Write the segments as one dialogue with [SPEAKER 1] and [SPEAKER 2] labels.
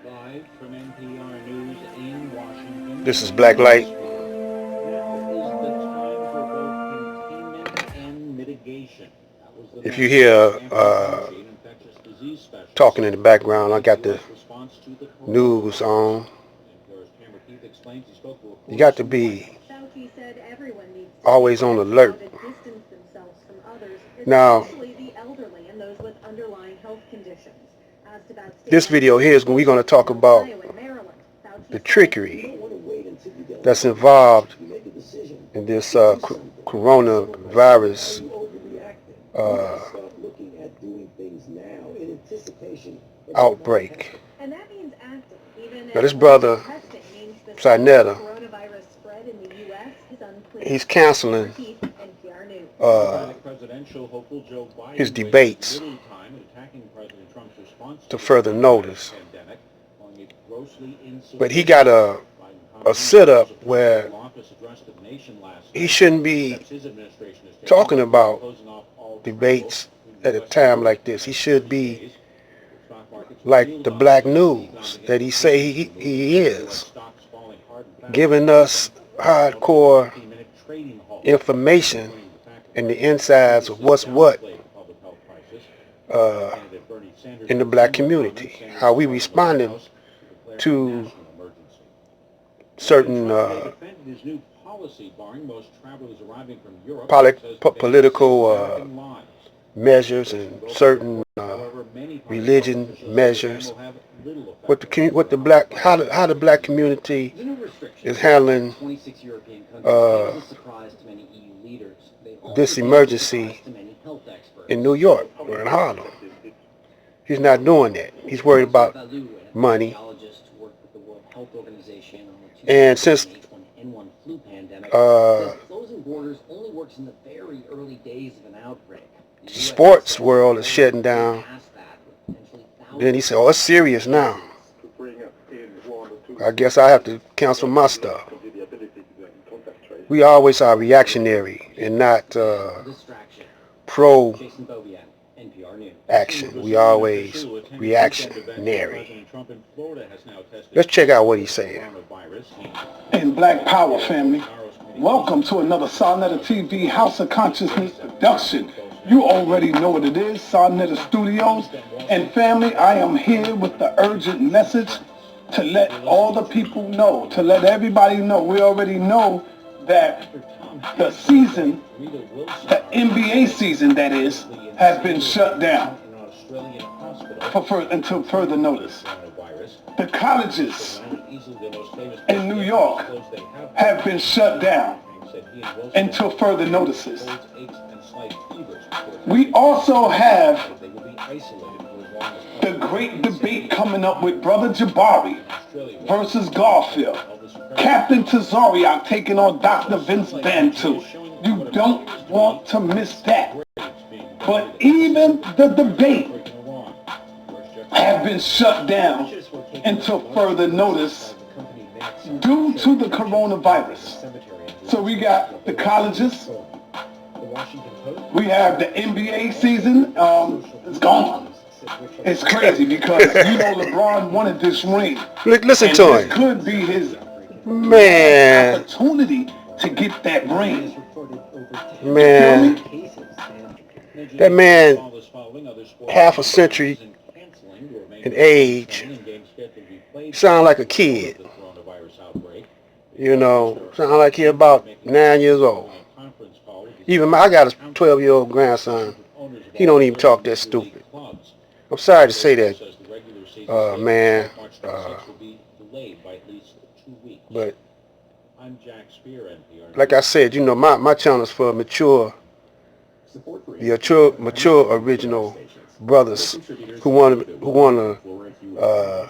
[SPEAKER 1] Live from NPR News in Washington.
[SPEAKER 2] This is Black Light.
[SPEAKER 1] Now is the time for both containment and mitigation. That was the
[SPEAKER 2] If you
[SPEAKER 1] message
[SPEAKER 2] hear
[SPEAKER 1] from Anthony Fauci, an infectious disease specialist,
[SPEAKER 2] talking in the background, I
[SPEAKER 1] regarding the
[SPEAKER 2] got the
[SPEAKER 1] U.S. response to the
[SPEAKER 2] news
[SPEAKER 1] coronavirus.
[SPEAKER 2] on.
[SPEAKER 1] NPR's Tamara Keith explains he spoke to
[SPEAKER 2] You
[SPEAKER 1] reporters
[SPEAKER 2] got to
[SPEAKER 1] from the White
[SPEAKER 2] be
[SPEAKER 1] House. Fauci said everyone needs to
[SPEAKER 2] always
[SPEAKER 1] take
[SPEAKER 2] on
[SPEAKER 1] steps now
[SPEAKER 2] alert.
[SPEAKER 1] to distance themselves from others,
[SPEAKER 2] Now,
[SPEAKER 1] especially the elderly and those with underlying health conditions. Asked about
[SPEAKER 2] this
[SPEAKER 1] statewide
[SPEAKER 2] video here is when we're going to
[SPEAKER 1] limitations
[SPEAKER 2] talk
[SPEAKER 1] in
[SPEAKER 2] about
[SPEAKER 1] Ohio and Maryland.
[SPEAKER 2] the
[SPEAKER 1] Fauci said, "You
[SPEAKER 2] trickery
[SPEAKER 1] don't want to wait until you get on
[SPEAKER 2] that's
[SPEAKER 1] the verge.
[SPEAKER 2] involved
[SPEAKER 1] You make a decision.
[SPEAKER 2] in this
[SPEAKER 1] Do something." Are
[SPEAKER 2] coronavirus.
[SPEAKER 1] you overreacting? You got to
[SPEAKER 2] Uh,
[SPEAKER 1] start looking at doing things now in anticipation that it might happen.
[SPEAKER 2] Outbreak.
[SPEAKER 1] And that means acting, even
[SPEAKER 2] Now,
[SPEAKER 1] if
[SPEAKER 2] this
[SPEAKER 1] limited
[SPEAKER 2] brother,
[SPEAKER 1] testing means the speed of
[SPEAKER 2] Sinetta,
[SPEAKER 1] coronavirus spread in the U.S. is unclear.
[SPEAKER 2] he's canceling
[SPEAKER 1] NPR News.
[SPEAKER 2] uh,
[SPEAKER 1] Presidential hopeful Joe
[SPEAKER 2] his
[SPEAKER 1] Biden
[SPEAKER 2] debates
[SPEAKER 1] little time in attacking President Trump's response
[SPEAKER 2] to
[SPEAKER 1] to the
[SPEAKER 2] further
[SPEAKER 1] coronavirus
[SPEAKER 2] notice.
[SPEAKER 1] pandemic, calling it grossly
[SPEAKER 2] But he
[SPEAKER 1] insufficient.
[SPEAKER 2] got a sit-up where
[SPEAKER 1] Office addressed the nation last
[SPEAKER 2] he
[SPEAKER 1] night.
[SPEAKER 2] shouldn't be
[SPEAKER 1] His administration is taking
[SPEAKER 2] talking about
[SPEAKER 1] closing off all travel
[SPEAKER 2] debates
[SPEAKER 1] between
[SPEAKER 2] at
[SPEAKER 1] the
[SPEAKER 2] a
[SPEAKER 1] U.S. and
[SPEAKER 2] time
[SPEAKER 1] Europe
[SPEAKER 2] like
[SPEAKER 1] for the
[SPEAKER 2] this. He
[SPEAKER 1] next
[SPEAKER 2] should
[SPEAKER 1] 30
[SPEAKER 2] be
[SPEAKER 1] days. Stock markets
[SPEAKER 2] like
[SPEAKER 1] reeled
[SPEAKER 2] the
[SPEAKER 1] off
[SPEAKER 2] black
[SPEAKER 1] the
[SPEAKER 2] news
[SPEAKER 1] economic
[SPEAKER 2] that he say
[SPEAKER 1] implications of
[SPEAKER 2] he
[SPEAKER 1] moving U.S.
[SPEAKER 2] is,
[SPEAKER 1] stocks falling hard and fast.
[SPEAKER 2] giving us hardcore
[SPEAKER 1] 15-minute trading halt,
[SPEAKER 2] information
[SPEAKER 1] pointing the fact that
[SPEAKER 2] and the
[SPEAKER 1] President Trump
[SPEAKER 2] insides of
[SPEAKER 1] previously
[SPEAKER 2] what's what
[SPEAKER 1] downplayed the public health crisis.
[SPEAKER 2] uh,
[SPEAKER 1] Candidate Bernie Sanders
[SPEAKER 2] in the
[SPEAKER 1] made
[SPEAKER 2] black
[SPEAKER 1] similar comments.
[SPEAKER 2] community,
[SPEAKER 1] Sanders
[SPEAKER 2] how
[SPEAKER 1] is
[SPEAKER 2] we
[SPEAKER 1] calling on the White
[SPEAKER 2] responding
[SPEAKER 1] House to declare a
[SPEAKER 2] to
[SPEAKER 1] national emergency. President
[SPEAKER 2] certain
[SPEAKER 1] Trump today defended his new policy barring most travelers arriving from Europe. Says they
[SPEAKER 2] political
[SPEAKER 1] save American lives.
[SPEAKER 2] measures and certain
[SPEAKER 1] However, many public health
[SPEAKER 2] religion
[SPEAKER 1] officials say the ban
[SPEAKER 2] measures.
[SPEAKER 1] will have little
[SPEAKER 2] What
[SPEAKER 1] effect on
[SPEAKER 2] what the
[SPEAKER 1] economic
[SPEAKER 2] black
[SPEAKER 1] activity.
[SPEAKER 2] how the black community
[SPEAKER 1] The new restrictions
[SPEAKER 2] is handling
[SPEAKER 1] 26 European countries came
[SPEAKER 2] uh,
[SPEAKER 1] as a surprise to many EU leaders. They also
[SPEAKER 2] this
[SPEAKER 1] came as a surprise
[SPEAKER 2] emergency
[SPEAKER 1] to many health experts.
[SPEAKER 2] in New York or in Harlem. He's not doing that. He's worried about money.
[SPEAKER 1] Epidemiologist who worked with the World Health Organization on the
[SPEAKER 2] And since
[SPEAKER 1] 2009 H1N1 flu pandemic,
[SPEAKER 2] uh,
[SPEAKER 1] says closing borders only works in the very early days of an outbreak. The
[SPEAKER 2] the
[SPEAKER 1] U.S.
[SPEAKER 2] sports
[SPEAKER 1] says
[SPEAKER 2] world is shutting down,
[SPEAKER 1] past that with potentially
[SPEAKER 2] then he
[SPEAKER 1] thousands
[SPEAKER 2] said, "Oh, it's serious now. I guess I have to cancel my stuff." We always are reactionary and not
[SPEAKER 1] distraction.
[SPEAKER 2] pro
[SPEAKER 1] Jason Bobian, NPR News.
[SPEAKER 2] action. We always reactionary. Let's check out what he's saying.
[SPEAKER 3] And Black Power family, welcome to another Sarnetta TV House of Consciousness production. You already know what it is, Sarnetta Studios. And family, I am here with the urgent message to let all the people know, to let everybody know. We already know that the season, the NBA season that is, has been shut down until further notice. The colleges in New York have been shut down until further notices. We also have the great debate coming up with Brother Jabari versus Garfield. Captain Tazariak taking on Dr. Vince Bantu. You don't want to miss that. But even the debate have been shut down until further notice due to the coronavirus. So we got the colleges, we have the NBA season, it's gone. It's crazy because LeBron wanted this ring.
[SPEAKER 2] Listen
[SPEAKER 3] and
[SPEAKER 2] to
[SPEAKER 3] this
[SPEAKER 2] him.
[SPEAKER 3] could be his
[SPEAKER 2] Man,
[SPEAKER 3] opportunity to get that ring.
[SPEAKER 2] man, that man, half a century in age, sound like a kid. Sound like he about 9 years old. Even I got a 12-year-old grandson. He don't even talk that stupid. I'm sorry to say that, man. But like I said, my channel's for mature original brothers who want to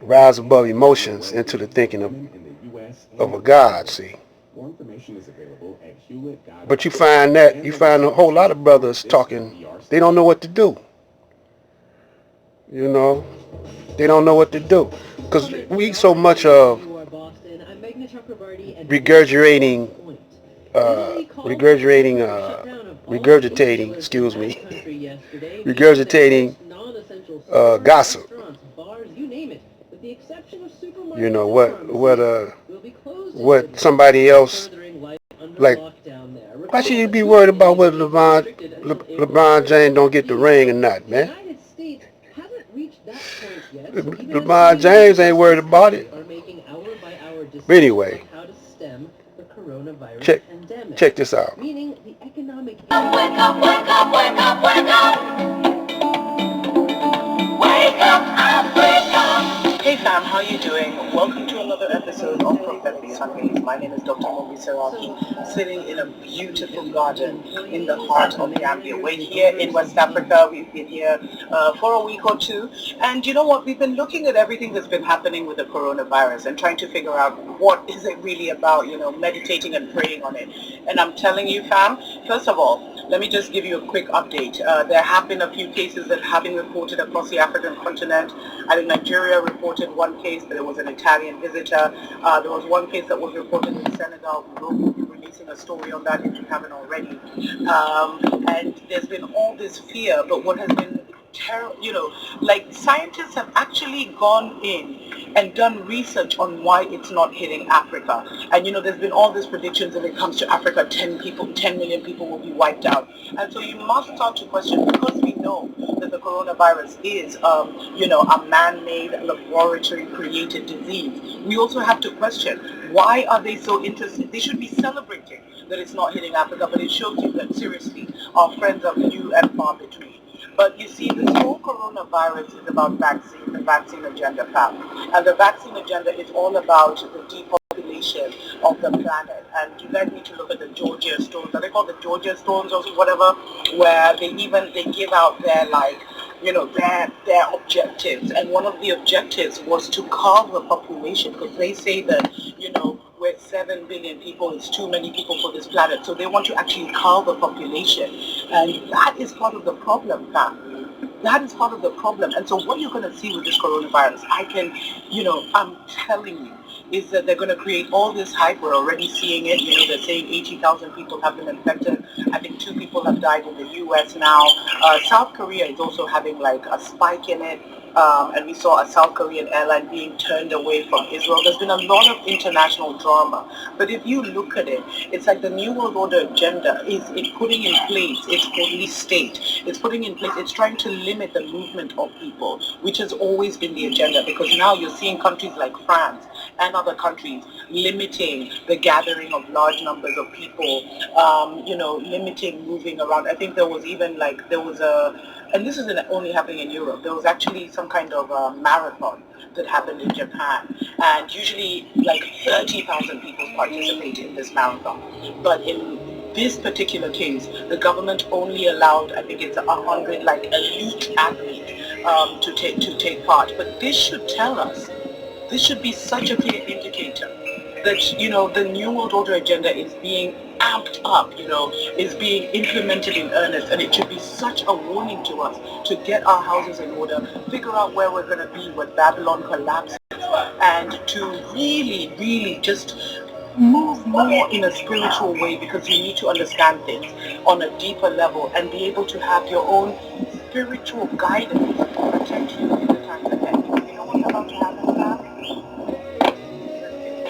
[SPEAKER 2] rise above emotions into the thinking of a God. See, but you find a whole lot of brothers talking. They don't know what to do. They don't know what to do because we eat so much of regurgitating, regurgitating, excuse me, regurgitating gossip.
[SPEAKER 1] With the exception of supermarkets
[SPEAKER 2] You know
[SPEAKER 1] and pharmacies, will be closed in
[SPEAKER 2] what somebody else
[SPEAKER 1] furthering life under
[SPEAKER 2] like.
[SPEAKER 1] lockdown there.
[SPEAKER 2] Why
[SPEAKER 1] Recall
[SPEAKER 2] should you
[SPEAKER 1] that
[SPEAKER 2] be
[SPEAKER 1] food
[SPEAKER 2] worried about
[SPEAKER 1] sales
[SPEAKER 2] whether
[SPEAKER 1] may be restricted until April
[SPEAKER 2] LeBron
[SPEAKER 1] 1st
[SPEAKER 2] James don't
[SPEAKER 1] at
[SPEAKER 2] get the
[SPEAKER 1] least.
[SPEAKER 2] ring or not,
[SPEAKER 1] The
[SPEAKER 2] man?
[SPEAKER 1] United States hasn't reached that point yet, so even as
[SPEAKER 2] LeBron
[SPEAKER 1] we
[SPEAKER 2] James ain't
[SPEAKER 1] across
[SPEAKER 2] worried
[SPEAKER 1] this
[SPEAKER 2] about it.
[SPEAKER 1] country are making hour-by-hour
[SPEAKER 2] But
[SPEAKER 1] decisions
[SPEAKER 2] anyway,
[SPEAKER 1] on how to stem the coronavirus
[SPEAKER 2] check
[SPEAKER 1] pandemic.
[SPEAKER 2] check this out.
[SPEAKER 1] Meaning the economic
[SPEAKER 4] Wake up, wake up, wake up, wake up! Wake up, Africa! Hey fam, how you doing? Welcome to another episode of Prophetic Sundays. My name is Dr. Mobi Seraki, sitting in a beautiful garden in the heart of Gambia. We're here in West Africa. We've been here for a week or two. And you know what? We've been looking at everything that's been happening with the coronavirus and trying to figure out what is it really about, meditating and praying on it. And I'm telling you fam, first of all, let me just give you a quick update. There have been a few cases that have been reported across the African continent. I think Nigeria reported one case, that there was an Italian visitor. There was one case that was reported in Senegal. We will be releasing a story on that if you haven't already. And there's been all this fear, but what has been scientists have actually gone in and done research on why it's not hitting Africa. And there's been all these predictions when it comes to Africa, 10 million people will be wiped out. And so you must start to question, because we know that the coronavirus is, a man-made laboratory created disease. We also have to question, why are they so interested? They should be celebrating that it's not hitting Africa, but it shows you that seriously, our friends are few and far between. But you see, this whole coronavirus is about the vaccine agenda, fam. And the vaccine agenda is all about the depopulation of the planet. And you guys need to look at the Georgia stones. Are they called the Georgia stones or whatever? Where they give out their their objectives. And one of the objectives was to curb the population, because they say that, we're 7 billion people, it's too many people for this planet. So they want to actually curb the population. And that is part of the problem, fam. That is part of the problem. And so what you're going to see with this coronavirus, I'm telling you, is that they're going to create all this hype. We're already seeing it. They're saying 80,000 people have been infected. I think 2 people have died in the U.S. now. South Korea is also having like a spike in it. And we saw a South Korean airline being turned away from Israel. There's been a lot of international drama. But if you look at it, it's like the New World Order agenda is putting in place its police state. It's putting in place, it's trying to limit the movement of people, which has always been the agenda, because now you're seeing countries like France and other countries limiting the gathering of large numbers of people, limiting moving around. I think there was even and this isn't only happening in Europe, there was actually some kind of marathon that happened in Japan. And usually like 30,000 people participate in this marathon. But in this particular case, the government only allowed, I think it's 100, like elite athletes to take part. But this should tell us, this should be such a clear indicator that, the New World Order agenda is being amped up, is being implemented in earnest, and it should be such a warning to us to get our houses in order, figure out where we're going to be when Babylon collapses, and to really, really just move more in a spiritual way, because you need to understand things on a deeper level and be able to have your own spiritual guidance protect you in the times ahead. Because you know what's about to happen now?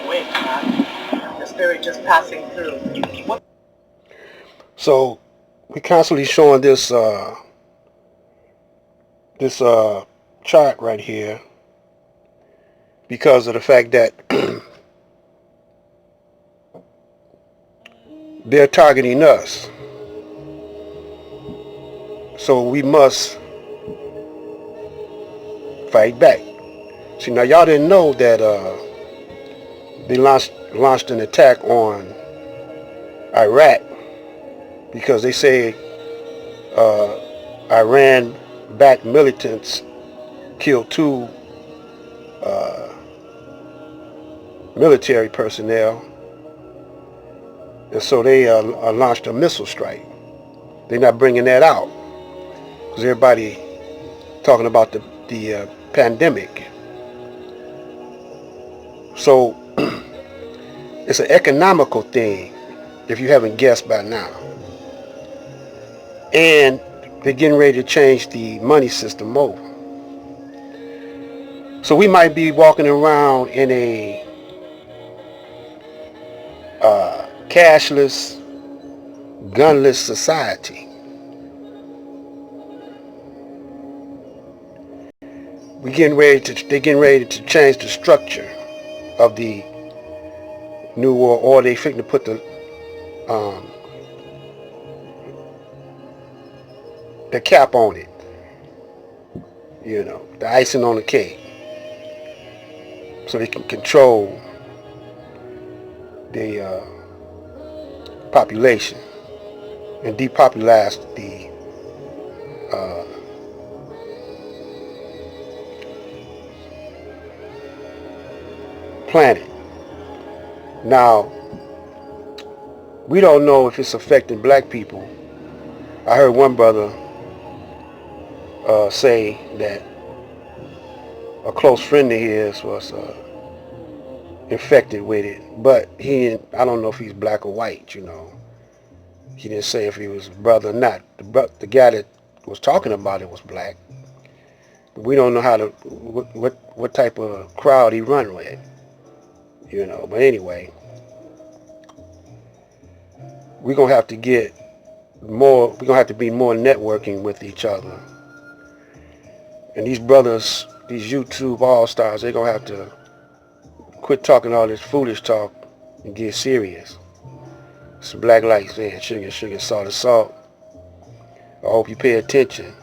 [SPEAKER 4] Wait, man. The spirit just passing through.
[SPEAKER 2] So we constantly showing this chart right here because of the fact that they're targeting us. So we must fight back. See, now y'all didn't know that they launched an attack on Iraq because they say Iran-backed militants killed 2 military personnel, and so they launched a missile strike. They're not bringing that out because everybody talking about the pandemic. So it's an economical thing, if you haven't guessed by now. And they're getting ready to change the money system over. So we might be walking around in a cashless, gunless society. They're getting ready to change the structure of the new world order. They fixing to put the cap on it. You know, the icing on the cake, so they can control the population and depopulate the planet. Now, we don't know if it's affecting black people. I heard one brother say that a close friend of his was infected with it, but I don't know if he's black or white, you know. He didn't say if he was a brother or not. The guy that was talking about it was black. But we don't know what type of crowd he run with, you know. But anyway, we're gonna have to be more networking with each other. And these brothers, these YouTube all-stars, they're gonna have to quit talking all this foolish talk and get serious. Some black lights, man. Sugar, salt, and salt. I hope you pay attention.